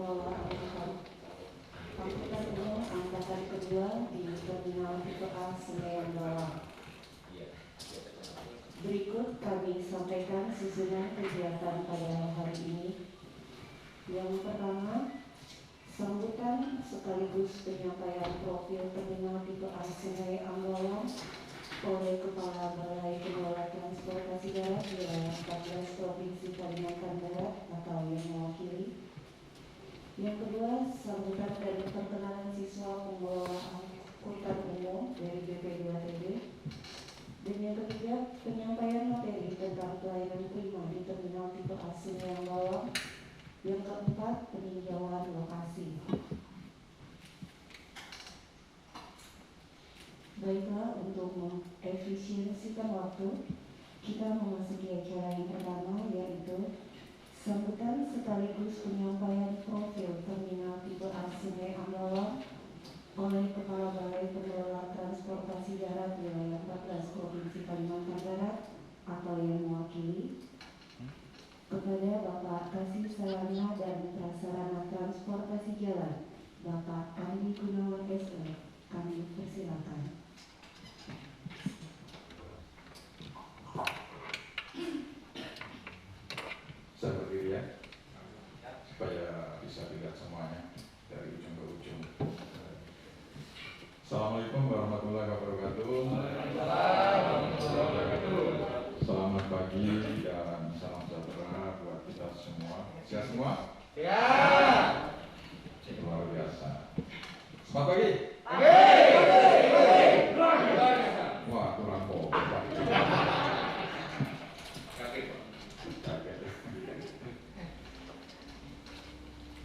pengelola angkutan umum angkatan kedua di Terminal Tipe A Senayan Bawang. Berikut kami sampaikan susunan kegiatan pada hari ini. Yang pertama, sambutan sekaligus penyampaian profil Terminal Tipe A Senayan Bawang oleh Kepala Balai Pengelola Transportasi Darat wilayah 14 Provinsi Kalimantan Barat atau yang mewakili. Yang kedua, sambutan dan perkenalan siswa pengelola angkutan umum dari BP2TB. Dan yang ketiga, penyampaian materi tentang pelayanan prima di Terminal Tipe A Senayan Bawang. Yang keempat, peninjauan lokasi. Baiklah, untuk mengefisiensikan waktu, kita memasuki acara yang pertama, yaitu sambutan sekaligus penyampaian profil Terminal Tipe A Senayan Bawang oleh Kepala Balai Pengelola Transportasi Darat wilayah 14 Provinsi Kalimantan Barat atau yang mewakili, kepada Bapak Kasih Sarana dan Prasarana Transportasi Jalan, Bapak Andi Gunawan SE, kami persilakan. Saya berdiri ya, supaya bisa dilihat semuanya dari ujung ke ujung. Assalamualaikum warahmatullahi wabarakatuh. Selamat pagi dan salam sejahtera buat kita semua. Sehat semua? Sehat. Luar biasa. Selamat pagi. Wah, kurang kompak.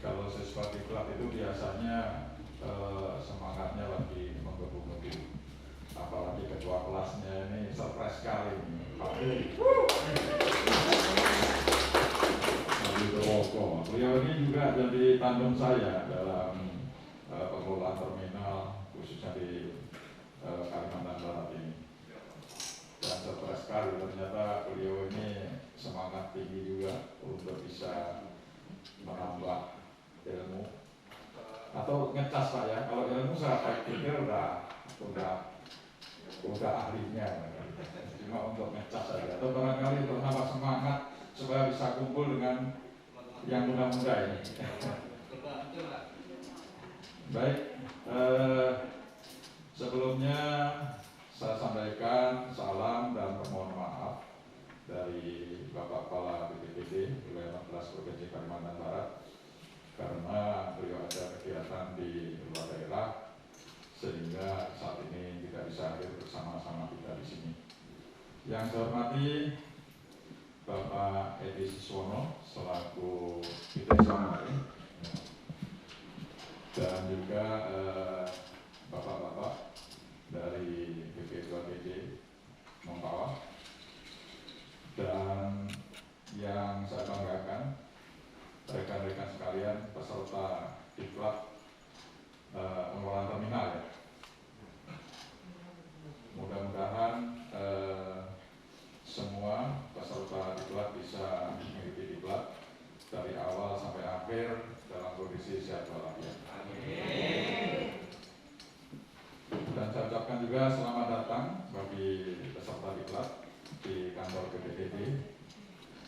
Kalau siswa diklat itu biasanya semangatnya lagi menggebu-gebu, apalagi ketua kelasnya ini surprise sekali Pak Roko. Beliau ini juga jadi tandem saya dalam pengelolaan terminal khususnya di Kalimantan Barat ini. Dan surprise sekali ternyata beliau ini semangat tinggi juga untuk bisa menambah ilmu atau ngecas Pak ya. Kalau ilmu saya pikir udah ahlinya, cuma untuk ngecas saja atau barangkali untuk menambah semangat supaya bisa kumpul dengan yang muda-muda ini. Baik, sebelumnya saya sampaikan salam dan permohonan maaf dari Bapak Kepala BPPD wilayah 14 Provinsi Kalimantan Barat karena beliau ada kegiatan di luar daerah sehingga saat ini tidak bisa hadir bersama-sama kita di sini. Yang saya hormati Bapak Edi Siswono selaku Bidang dan juga bapak-bapak dari BP2TB Mempawah, dan yang saya banggakan rekan-rekan sekalian peserta diklat pengelolaan terminal ya. Mudah-mudahan semua peserta diklat bisa mengikuti diklat dari awal sampai akhir dalam kondisi sehat walafiat. Amin. Dan saya ucapkan juga selamat datang bagi peserta diklat di kantor BPTB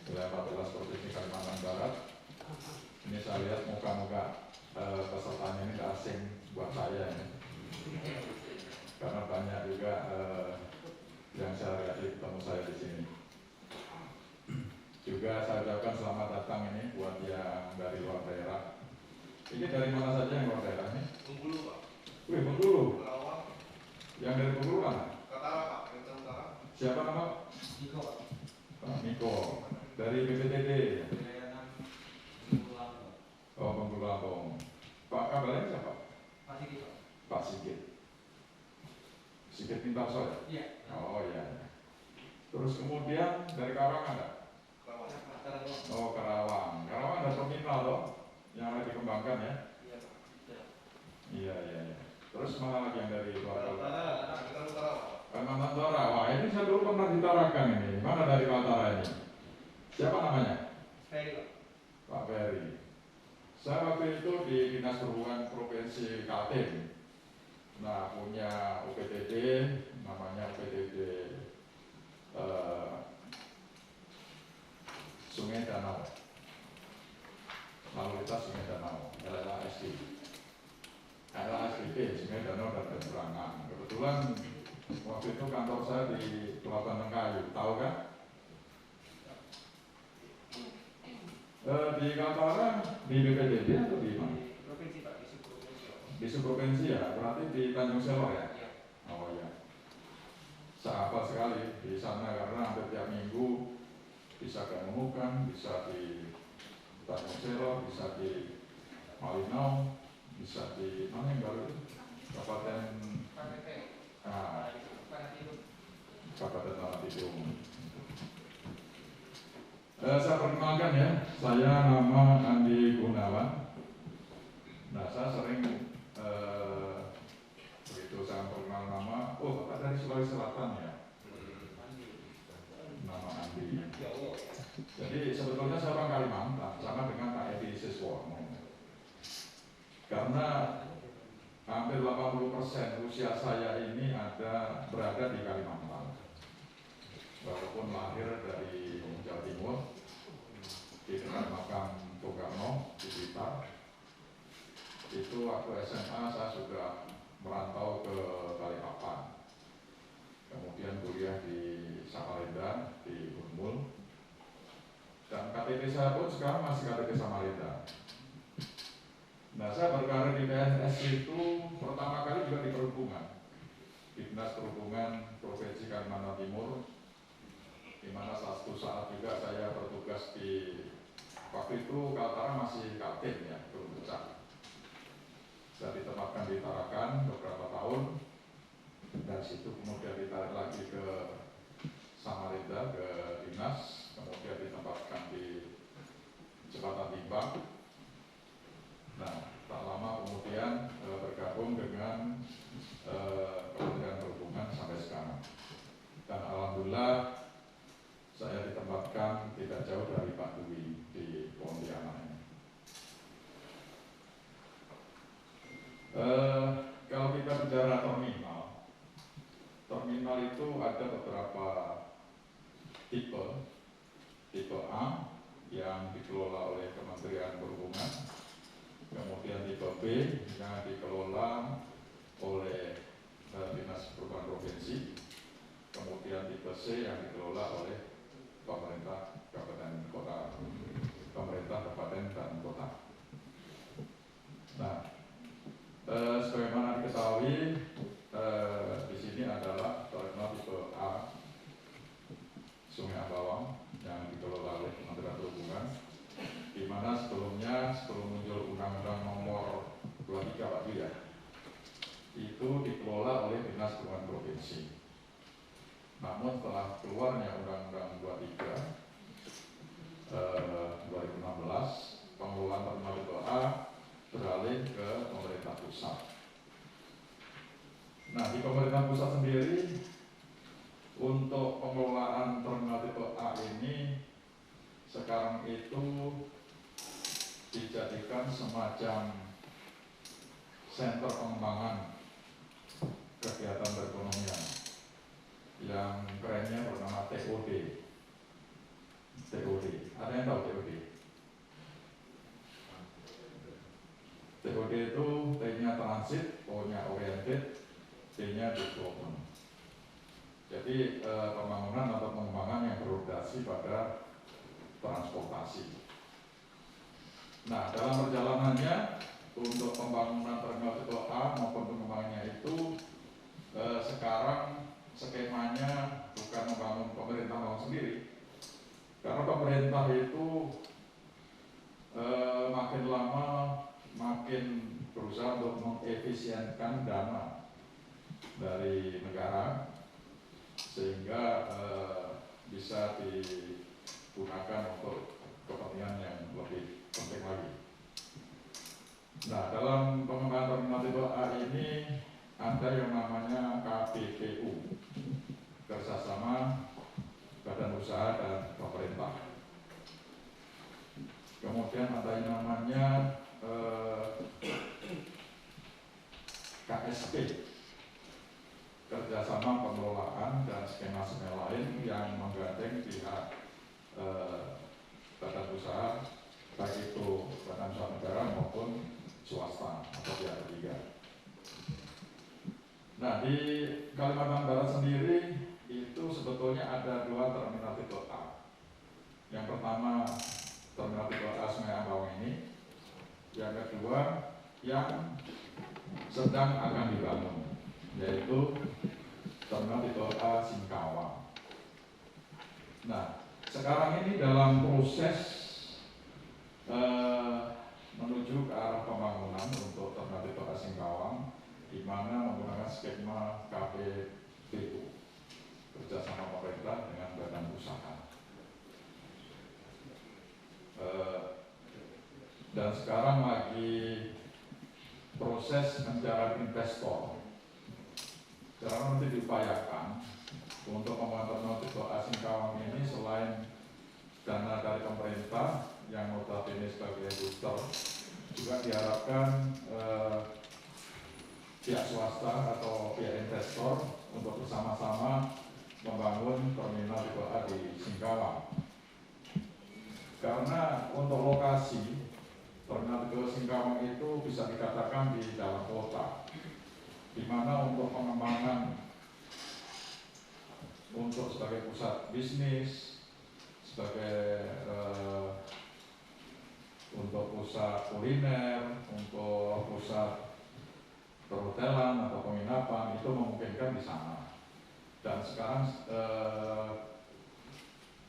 wilayah 14 Provinsi Kalimantan Barat. Ini saya lihat muka-muka pesertanya ini tidak asing buat saya ini. Karena banyak juga yang saya lihat ketemu saya di sini. Juga saya ucapkan selamat datang ini buat yang dari luar daerah. Ini dari mana saja yang luar daerah ini? Bengkulu Pak. Wih, Bengkulu. Karawang. Yang dari Bengkulu mana? Katara Pak, Kalimantan Utara. Siapa nama? Niko Pak. Pak Niko. Dari BPTD. Wilayah 6 Bengkulu Lampung. Oh, Bengkulu Lampung. Pak kabarnya siapa? Pak Sigit Pak. Pak Sigit. Sigit Pintarso ya? Iya. Oh iya. Terus kemudian dari Karawang ada? Karawang. Oh, Karawang. Karawang ada terminal loh yang lagi dikembangkan ya? Iya Pak. Iya. Terus mana lagi yang dari luar? Kalimantan Utara Pak. Kalimantan Utara. Wah, ini saya dulu pernah ditarakan ini. Mana dari Kaltara ini? Siapa namanya? Ferry Pak. Pak Ferry. Saya waktu itu di Dinas Perhubungan Provinsi Kaltim. Nah, punya UPTD, namanya UPTD Sungai Danau, lalu lintas Sungai Danau, LLSD, Sungai Danau dan Penyeberangan. Kebetulan waktu itu kantor saya di Pelabuhan Tengkayu, tahu kan? Di Kaltara, di BPDB atau di mana? Provinsi Pak, di subprovinsi. Di subprovinsi ya, berarti di Tanjung Selor ya? Iya. Oh ya, sahabat sekali di sana karena hampir tiap minggu bisa ke Nunukan, bisa di Tanjung Selor, bisa di Malinau, bisa di mana yang baru itu? Kabupaten Kabupaten Tanah Tidung. Saya perkenalkan ya, saya nama Andi Gunawan. Nah, saya sering begitu saya perkenal nama, oh Bapak dari Sulawesi Selatan ya, nama Andi. Jadi sebetulnya saya orang Kalimantan, sama dengan Pak Edi Siswono. Karena hampir 80% usia saya ini berada di Kalimantan. Walaupun lahir dari Jawa Timur, di dekat makam Bung Karno di Blitar. Itu waktu SMA saya sudah merantau ke Balikpapan, kemudian kuliah di Samarinda di Unmul, dan KTP saya pun sekarang masih KTP Samarinda. Nah, saya berkarir di PNS itu pertama kali juga di perhubungan, di Dinas Perhubungan Provinsi Kalimantan Timur, di mana satu saat juga saya bertugas di waktu itu Kaltara masih Kaltim ya, belum pecah. Saya ditempatkan di Tarakan beberapa tahun, dan situ kemudian ditarik lagi ke Samarinda ke dinas, kemudian ditempatkan di Jembatan Timbang. Nah, tak lama kemudian bergabung dengan Kementerian Perhubungan sampai sekarang. Dan alhamdulillah saya ditempatkan tidak jauh dari Pak Dwi di Pontianak ini. Kalau kita bicara terminal itu ada beberapa tipe. Tipe A yang dikelola oleh Kementerian Perhubungan, kemudian tipe B yang dikelola oleh Dinas Perhubungan Provinsi, kemudian tipe C yang dikelola oleh pemerintah kabupaten kota, pemerintah kabupaten dan kota. Nah, sebagaimana diketahui, di sini adalah terminal tipe A Sungai Ambawang yang dikelola oleh Kementerian Perhubungan, di mana sebelum muncul Undang-Undang Nomor 23 Pak Dwi ya, itu dikelola oleh Dinas Perhubungan Provinsi. Namun setelah keluarnya Undang-Undang 23 2016, pengelolaan terminal tipe A beralih ke pemerintah pusat. Nah, di pemerintah pusat sendiri untuk pengelolaan terminal tipe A ini sekarang itu dijadikan semacam sentra pengembangan kegiatan perekonomian yang kerennya bernama TOD. Ada yang tahu TOD? TOD itu T-nya transit, O-nya oriented, D-nya development. Jadi pembangunan atau pengembangan yang berorientasi pada transportasi. Nah, dalam perjalanannya untuk pembangunan terminal tipe A maupun pengembangannya itu sekarang skemanya bukan membangun pemerintah bangun sendiri, karena pemerintah itu makin lama makin berusaha untuk mengefisienkan dana dari negara sehingga bisa digunakan untuk kepentingan yang lebih penting lagi. Nah, dalam pengembangan terminal tipe A ini ada yang namanya KPPU, kerjasama badan usaha dan pemerintah. Kemudian ada yang namanya KSP, kerjasama pengelolaan dan skema-skema lain yang menggandeng pihak badan usaha, baik itu badan usaha negara maupun swasta atau pihak ketiga. Nah, di Kalimantan Barat sendiri itu sebetulnya ada 2 terminal tipe A. Yang pertama terminal tipe A Sungai Ambawang ini, yang kedua yang sedang akan dibangun, yaitu terminal tipe A Singkawang. Nah, sekarang ini dalam proses menuju ke arah pembangunan untuk terminal tipe A Singkawang, di mana menggunakan skema KPBU, kerjasama pemerintah dengan badan usaha. Dan sekarang lagi proses mencari investor. Sekarang nanti diupayakan untuk pembangunan terminal tipe A Singkawang ini selain dana dari pemerintah yang notabene sebagai booster, juga diharapkan pihak swasta atau pihak investor untuk bersama-sama membangun terminal tipe A di Singkawang. Karena untuk lokasi terminal tipe Singkawang itu bisa dikatakan di dalam kota, di mana untuk pengembangan untuk sebagai pusat bisnis, sebagai untuk pusat kuliner, untuk pusat perhotelan atau penginapan itu memungkinkan di sana. Dan sekarang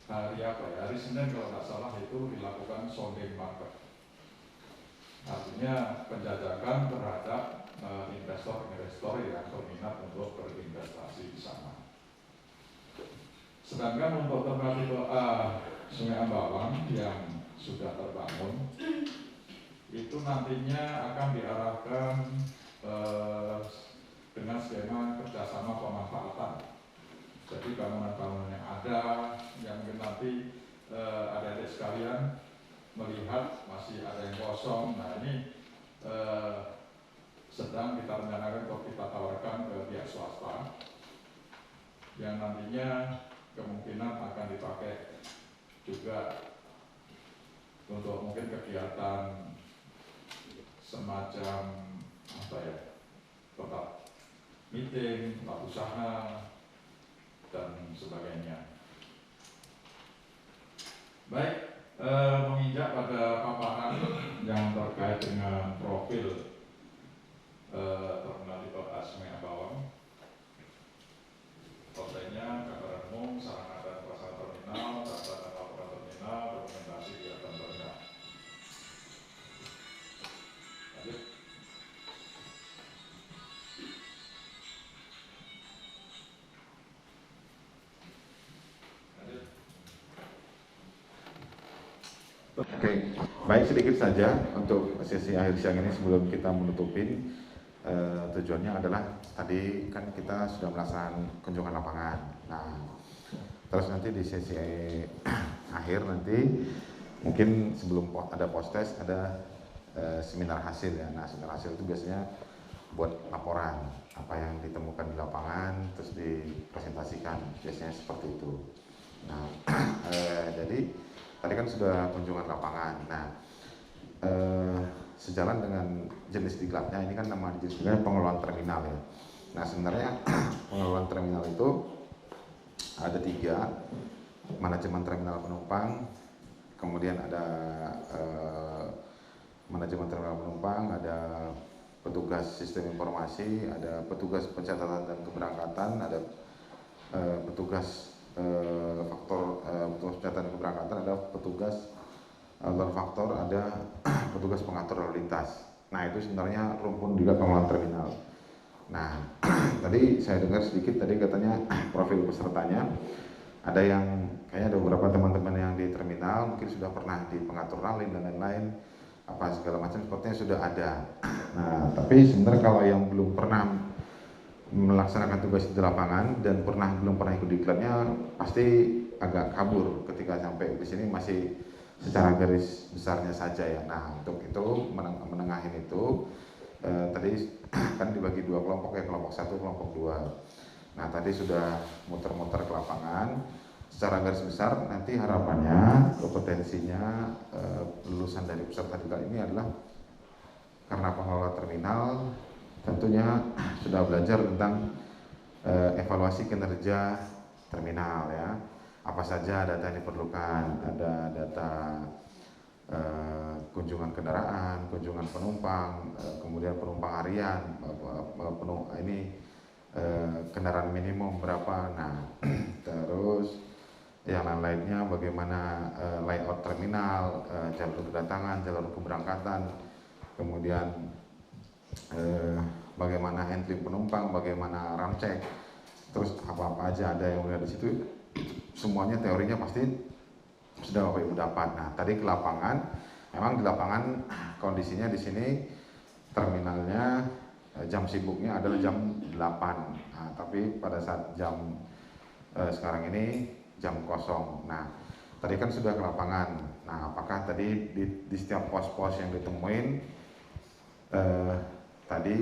hari Senin kalau nggak salah itu dilakukan sonding market, artinya penjajakan terhadap investor-investor yang berminat untuk berinvestasi di sana. Sedangkan untuk terminal tipe A Sungai Ambawang yang sudah terbangun itu nantinya akan diarahkan dengan skema kerjasama pemanfaatan. Jadi bangunan-bangunan yang ada, yang mungkin nanti adik-adik sekalian melihat masih ada yang kosong. Nah, ini sedang kita rencanakan untuk kita tawarkan ke pihak swasta yang nantinya kemungkinan akan dipakai juga untuk mungkin kegiatan semacam tempat meeting, tempat usaha dan sebagainya. Baik, menginjak pada paparan yang terkait dengan profil terminal tipe A Sungai Ambawang, kontennya gambaran umum, sarana dan prasarana terminal, data dan laporan terminal, dokumentasi kegiatan terminal. Lanjut. Oke, baik, sedikit saja untuk sesi akhir siang ini sebelum kita menutupin. Tujuannya adalah tadi kan kita sudah melaksanakan kunjungan lapangan. Nah, terus nanti di sesi akhir nanti mungkin sebelum ada post-test ada seminar hasil ya. Nah, seminar hasil itu biasanya buat laporan apa yang ditemukan di lapangan terus dipresentasikan, biasanya seperti itu. Nah, jadi tadi kan sudah kunjungan lapangan. Nah, sejalan dengan jenis diklatnya, ini kan nama jenis diklatnya pengelolaan terminal ya. Nah, sebenarnya pengelolaan terminal itu ada 3, manajemen terminal penumpang, kemudian ada manajemen terminal penumpang, ada petugas sistem informasi, ada petugas pencatatan dan keberangkatan, ada petugas petugas pencatatan dan keberangkatan, ada petugas faktor, ada petugas pengatur lalu lintas. Nah, itu sebenarnya rumpun juga pengelolaan terminal. Nah, tadi saya dengar sedikit tadi katanya profil pesertanya ada yang kayaknya ada beberapa teman-teman yang di terminal mungkin sudah pernah di pengatur lalin dan lain-lain apa segala macam sepertinya sudah ada. Nah, tapi sebenarnya kalau yang belum pernah melaksanakan tugas di lapangan dan belum pernah ikut diklatnya pasti agak kabur ketika sampai di sini, masih secara garis besarnya saja ya. Nah untuk itu menengahin itu tadi kan dibagi dua kelompok ya, kelompok 1, kelompok 2. Nah tadi sudah muter-muter ke lapangan. Secara garis besar nanti harapannya kompetensinya lulusan dari peserta didik ini adalah karena pengelola terminal tentunya sudah belajar tentang evaluasi kinerja terminal ya. Apa saja data yang diperlukan, ada data kunjungan kendaraan, kunjungan penumpang, kemudian penumpang harian, kendaraan minimum berapa. Nah, terus yang lain-lainnya bagaimana layout terminal, jalur kedatangan, jalur keberangkatan, kemudian bagaimana entry penumpang, bagaimana ram cek, terus apa-apa aja ada yang udah di situ. Semuanya teorinya pasti sudah Bapak Ibu dapat. Nah, tadi ke lapangan, memang di lapangan kondisinya di sini terminalnya jam sibuknya adalah jam 8. Nah, tapi pada saat jam sekarang ini jam kosong. Nah, tadi kan sudah ke lapangan. Nah, apakah tadi di setiap pos-pos yang ditemuin tadi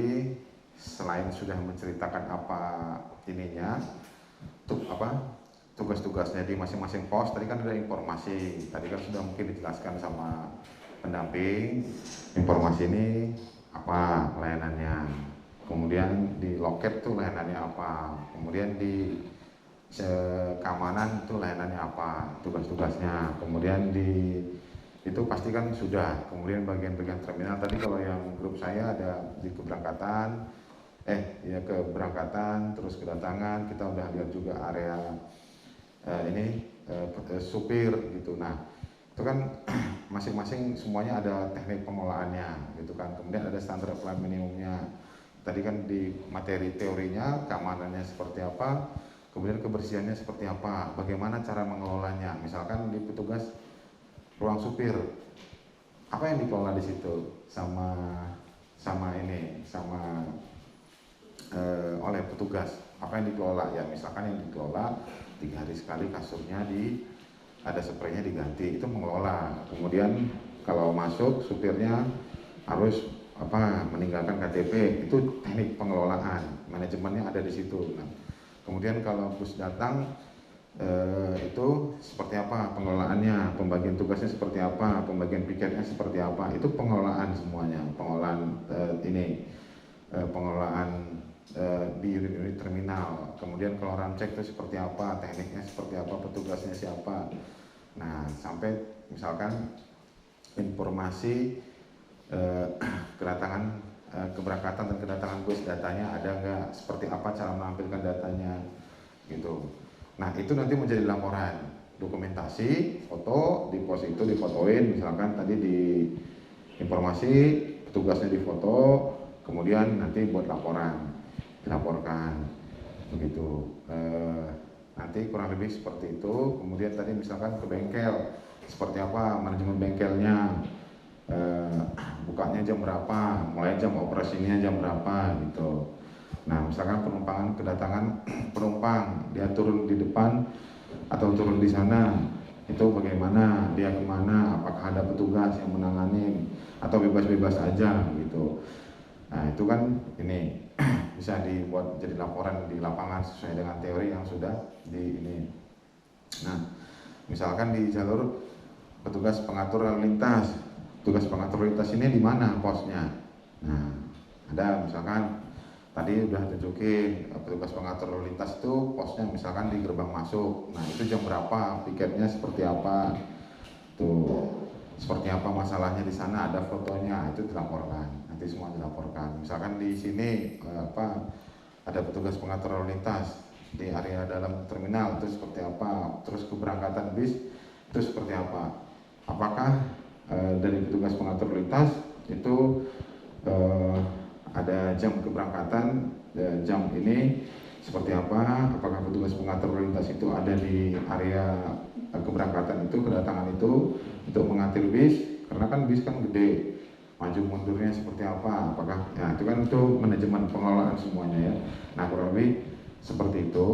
selain sudah menceritakan apa ininya, tugas-tugasnya di masing-masing pos, tadi kan ada informasi, tadi kan sudah mungkin dijelaskan sama pendamping, informasi ini apa layanannya, kemudian di loket tuh layanannya apa, kemudian di keamanan itu layanannya apa, tugas-tugasnya, kemudian di itu pasti kan sudah, kemudian bagian-bagian terminal tadi kalau yang grup saya ada di keberangkatan, keberangkatan, terus kedatangan, kita udah lihat juga area supir gitu. Nah itu kan masing-masing semuanya ada teknik pengelolaannya gitu kan, kemudian ada standar pelayanan minimumnya. Tadi kan di materi teorinya keamanannya seperti apa, kemudian kebersihannya seperti apa, bagaimana cara mengelolanya. Misalkan di petugas ruang supir, apa yang dikelola di situ oleh petugas, apa yang dikelola ya, misalkan yang dikelola 3 hari sekali kasurnya ada spraynya diganti, itu mengelola. Kemudian kalau masuk supirnya harus meninggalkan KTP, itu teknik pengelolaan, manajemennya ada di situ. Nah, kemudian kalau bus datang itu seperti apa pengelolaannya, pembagian tugasnya seperti apa, pembagian piketnya seperti apa, itu pengelolaan semuanya, pengelolaan pengelolaan di unit-unit terminal. Kemudian kalau ram cek itu seperti apa, tekniknya seperti apa, petugasnya siapa. Nah, sampai misalkan informasi kedatangan, keberangkatan dan kedatangan bus, datanya ada nggak, seperti apa cara menampilkan datanya gitu. Nah, itu nanti menjadi laporan, dokumentasi, foto, di pos itu difotoin, misalkan tadi di informasi petugasnya difoto, kemudian nanti buat laporan, dilaporkan begitu. Nanti kurang lebih seperti itu. Kemudian tadi misalkan ke bengkel, seperti apa manajemen bengkelnya, bukanya jam berapa, mulai jam operasinya jam berapa gitu. Nah, misalkan kedatangan penumpang, dia turun di depan atau turun di sana, itu bagaimana, dia kemana, apakah ada petugas yang menangani atau bebas-bebas aja gitu. Nah, itu kan ini bisa dibuat jadi laporan di lapangan sesuai dengan teori yang sudah ini. Nah, misalkan di jalur petugas pengatur lalu lintas, tugas pengatur lalu lintas ini di mana posnya? Nah, ada misalkan tadi udah tunjukin petugas pengatur lalu lintas itu posnya misalkan di gerbang masuk. Nah, itu jam berapa, piketnya seperti apa, tuh seperti apa masalahnya di sana, ada fotonya, itu dilaporkan. Nanti semua dilaporkan. Misalkan di sini ada petugas pengatur lalu lintas di area dalam terminal, itu seperti apa, terus keberangkatan bis itu seperti apa, apakah dari petugas pengatur lalu lintas itu ada jam keberangkatan, jam ini seperti apa, apakah petugas pengatur lalu lintas itu ada di area keberangkatan itu, kedatangan itu untuk mengatur bis, karena kan bis kan gede, maju mundurnya seperti apa, apakah ya itu kan itu manajemen pengelolaan semuanya ya. Nah, kurang lebih Seperti itu,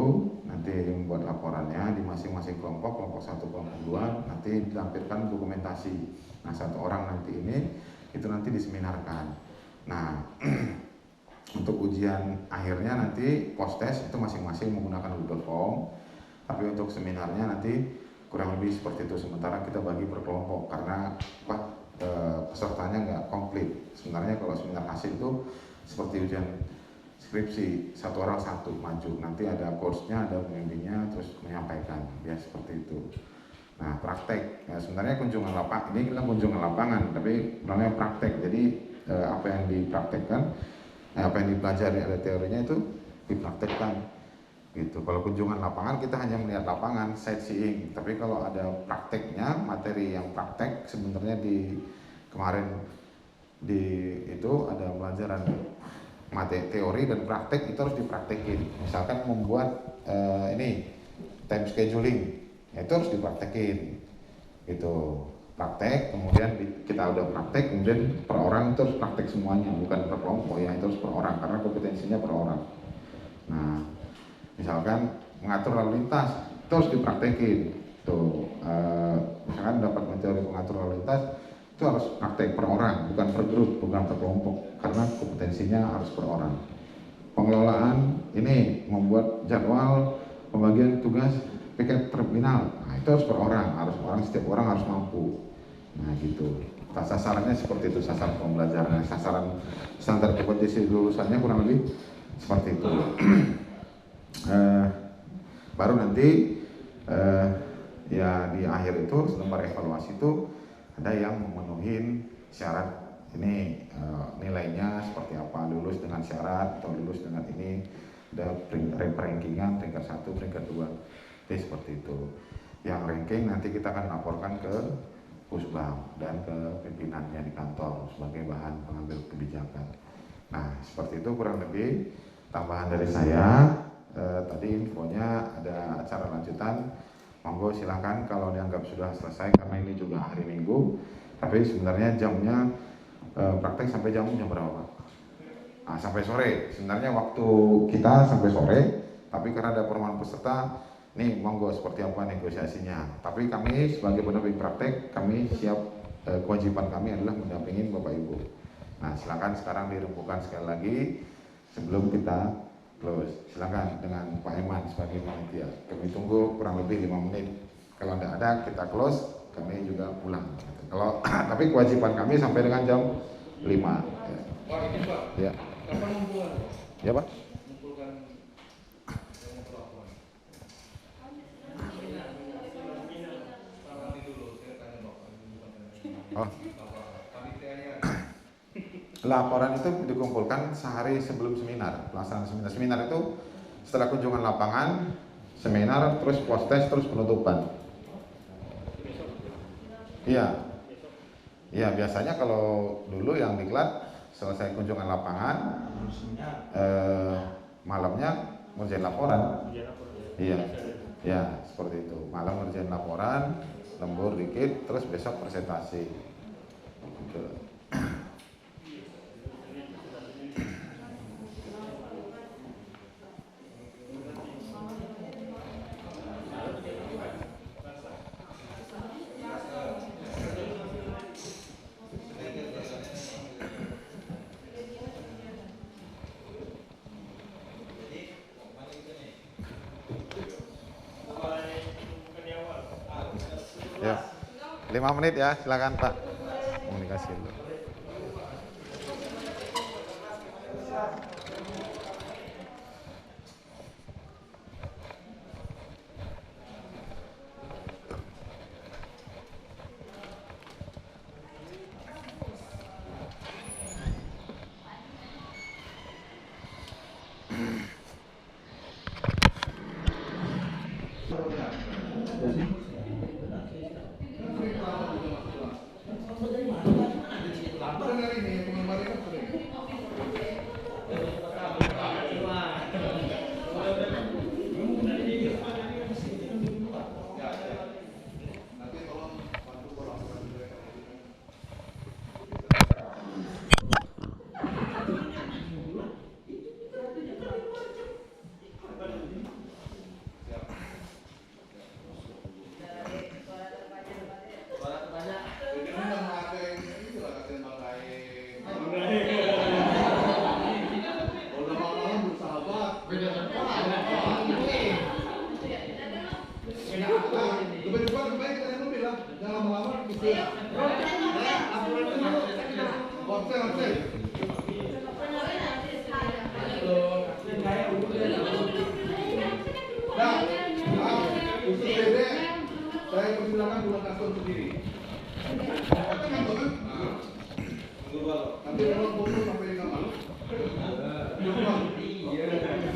nanti membuat laporannya di masing-masing kelompok 1, kelompok 2, nanti dilampirkan dokumentasi. Nah, 1 orang nanti ini, itu nanti diseminarkan. Nah, untuk ujian akhirnya nanti post-test itu masing-masing menggunakan Google Form, tapi untuk seminarnya nanti kurang lebih seperti itu. Sementara kita bagi per kelompok, karena pesertanya nggak komplit. Sebenarnya kalau seminar hasil itu seperti ujian skripsi, 1 orang 1 maju, nanti ada course-nya, ada pembimbingnya, terus menyampaikan, ya seperti itu. Nah, praktek, ya, sebenarnya kunjungan lapangan, ini kita kunjungan lapangan, tapi namanya praktek, jadi apa yang dipraktekkan, apa yang dipelajari ada teorinya itu dipraktekkan, gitu. Kalau kunjungan lapangan kita hanya melihat lapangan, sightseeing, tapi kalau ada prakteknya, materi yang praktek, sebenarnya di kemarin di itu ada pelajaran materi teori dan praktek, itu harus dipraktekin. Misalkan membuat ini time scheduling, ya, itu harus dipraktekin gitu. Praktek, kemudian kita udah praktek, kemudian per orang itu harus praktek semuanya, bukan per kelompok ya, itu harus per orang karena kompetensinya per orang. Nah, misalkan mengatur lalu lintas, itu harus dipraktekin tuh. Misalkan dapat materi mengatur lalu lintas, itu harus praktek per orang, bukan per grup, bukan per kelompok, karena kompetensinya harus per orang. Pengelolaan ini membuat jadwal pembagian tugas piket terminal, nah itu harus per orang, setiap orang harus mampu. Nah gitu. Nah, sasarannya seperti itu, sasaran pembelajaran, sasaran standar kompetensi lulusannya kurang lebih seperti itu. Baru nanti ya di akhir itu lembar evaluasi itu ada yang memenuhi syarat ini, nilainya seperti apa, lulus dengan syarat atau lulus dengan ini, ada rankingan peringkat 1, peringkat 2, jadi seperti itu. Yang ranking nanti kita akan laporkan ke Pusbang dan ke pimpinannya di kantor sebagai bahan pengambil kebijakan. Nah seperti itu kurang lebih tambahan dari saya. Tadi infonya ada acara lanjutan, monggo silakan kalau dianggap sudah selesai karena ini juga hari Minggu, tapi sebenarnya jamnya praktek sampai jam berapa Pak? Nah, sampai sore. Sebenarnya waktu kita sampai sore, tapi karena ada permohonan peserta, nih monggo seperti apa negosiasinya. Tapi kami sebagai pendamping praktek, kami siap, kewajiban kami adalah mendampingin Bapak Ibu. Nah silakan sekarang dirembukan sekali lagi sebelum kita close. Silakan dengan Pak Eman sebagai panitia. Kami tunggu kurang lebih 5 menit. Kalau tidak ada kita close, kami juga pulang. Kalau tapi kewajiban kami sampai dengan jam 5. Ya. Pak, ini Pak. Ya. Kapan ngumpulkan? Ya Pak. Ngumpulkan yang perlakuan. Nanti dulu saya tanya Bapak. Oh. Panitianya. Laporan itu dikumpulkan sehari sebelum seminar, pelaksanaan seminar. Seminar itu setelah kunjungan lapangan, seminar, terus post-test, terus penutupan. Iya. Iya, biasanya kalau dulu yang diklat selesai kunjungan lapangan, malamnya ngerjain laporan. Iya. Ya, seperti itu. Malam ngerjain laporan, lembur dikit, terus besok presentasi. Gitu. Ya, 5 menit ya, silakan Pak. Komunikasi dulu.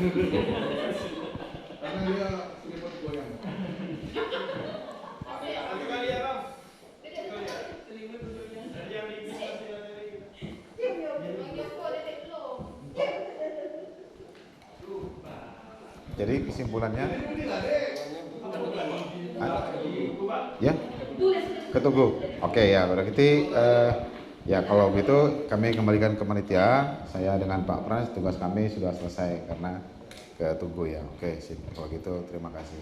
Karena dia selimut goyang. Satu kali ya bang. Jadi kesimpulannya, ya, ketunggu. Oke ya, berarti ya kalau begitu kami kembalikan ke panitia. Saya dengan Pak Frans, tugas kami sudah selesai karena ketunggu ya. Oke, sip. Kalau gitu terima kasih.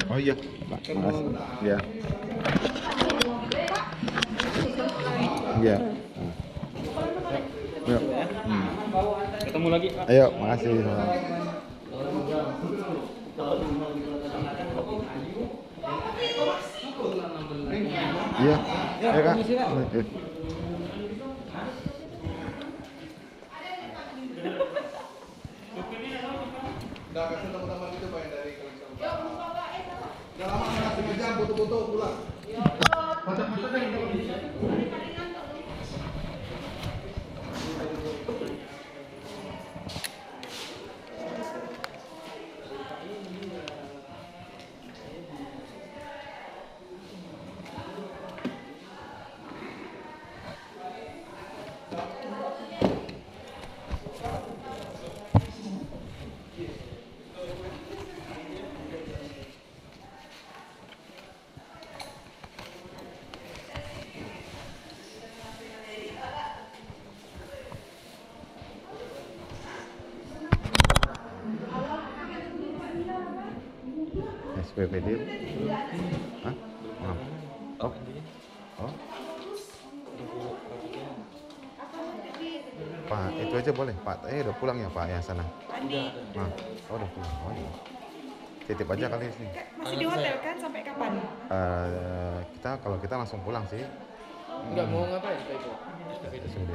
Oh iya, Pak. Makasih. Ya. Iya. Yuk. Ketemu lagi, Pak. Ayo, makasih. Iya. Ya, Kak. Udah kasih teman-teman itu Pak yang dari Kalista. Udah lama nggak sejam foto-foto pulang. Foto-foto deh. SPPD? Hah? Oh. Oh. Pak, itu aja boleh. Pak, udah pulang ya Pak yang sana? Nah, oh udah pulang. Oh, iya. Titip aja kali sini. Masih di hotel kan sampai kapan? Kalau kita langsung pulang sih. Enggak mau ngapain Pak Iko? SPD.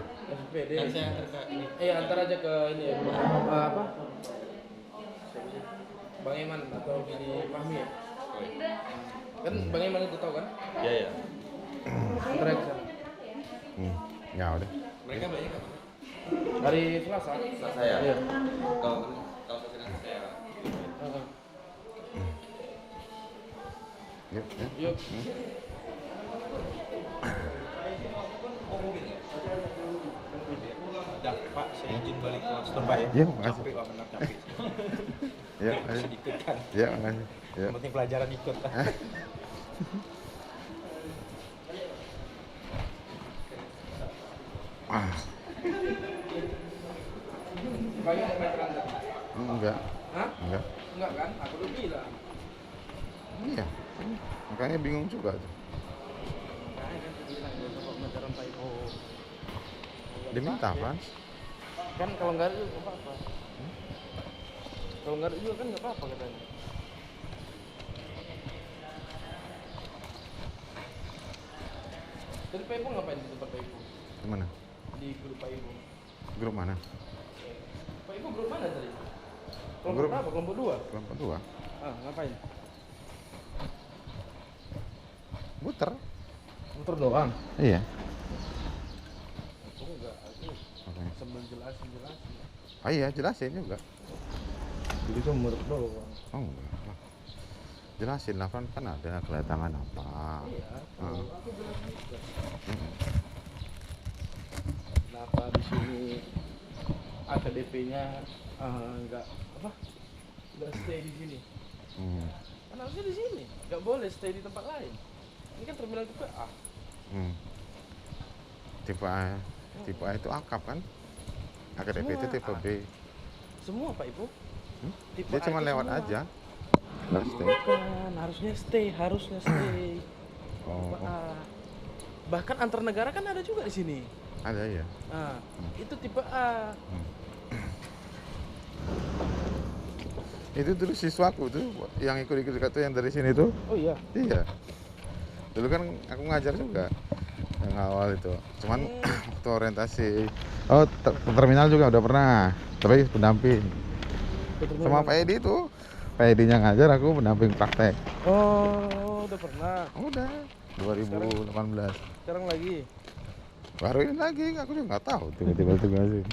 Kan saya antar ke ini. Antar aja ke ini ya. Apa? Bang Eman atau Billy Fahmi ya? Kan Bang Eman itu tahu kan? Iya, iya. Antar aja ke sana. Ya udah. Mereka banyak apa? Hari Selasa. Selasa ya? Iya. Kalau kesini saya Yuk, ya. Yuk. Dah, Pak, saya izin balik ke Master Pak ya. Iya, makasih. Capek Pak, benar capek. Ya, ayo. Sedikit kan. Ya, makasih. Ya. Yang penting pelajaran ikut. Banyak yang main enggak? Enggak. Hah? Enggak. Enggak kan? Aku udah bilang. Iya. Makanya bingung juga tuh. Makanya kan aku bilang dia coba pelajaran Pak Iko. Diminta, Frans. Kan kalau enggak ada juga enggak apa-apa. Kalau enggak ada juga kan enggak apa-apa katanya. Tadi Pak Ibu ngapain di tempat Pak Ibu? Di mana? Di grup Pak Ibu. Grup mana? Pak Ibu grup mana tadi? Kelompok Grup berapa? Kelompok 2? kelompok 2. Ngapain? Muter. Motor doang. Iya. Aku enggak, aku Oke. sambil jelasin. Oh iya, jelasin juga. Jadi cuma motor doang. Oh enggak. Jelasin lah kan ada kedatangan apa. Iya, Ah. aku bilang juga. Mm-mm. Kenapa di sini AKDP-nya enggak apa? Enggak stay di sini. Hmm. Kan harusnya di sini, enggak boleh stay di tempat lain. Ini kan terminal tipe A. Hmm. Tipe A itu akap kan? AKDP itu Semua tipe A. B. Semua Pak Ibu. Hmm? Tipe Dia A cuma itu lewat semua. aja. Nggak stay. Bukan, harusnya stay. Oh, Tipe oh. A. Bahkan antar negara kan ada juga di sini. Ada ya. Nah, itu tipe A. Itu dulu siswaku tuh yang ikut-ikut tuh yang dari sini tuh. Oh iya. Iya. Dulu kan aku ngajar juga yang awal itu. Cuman waktu orientasi terminal juga udah pernah. Tapi pendamping. Sama Pak Edi tuh. Pak Edinya ngajar, aku pendamping praktek. Oh, udah pernah. Udah 2018. Sekarang lagi. Baru ini lagi, aku juga nggak tahu tiba-tiba tugasin.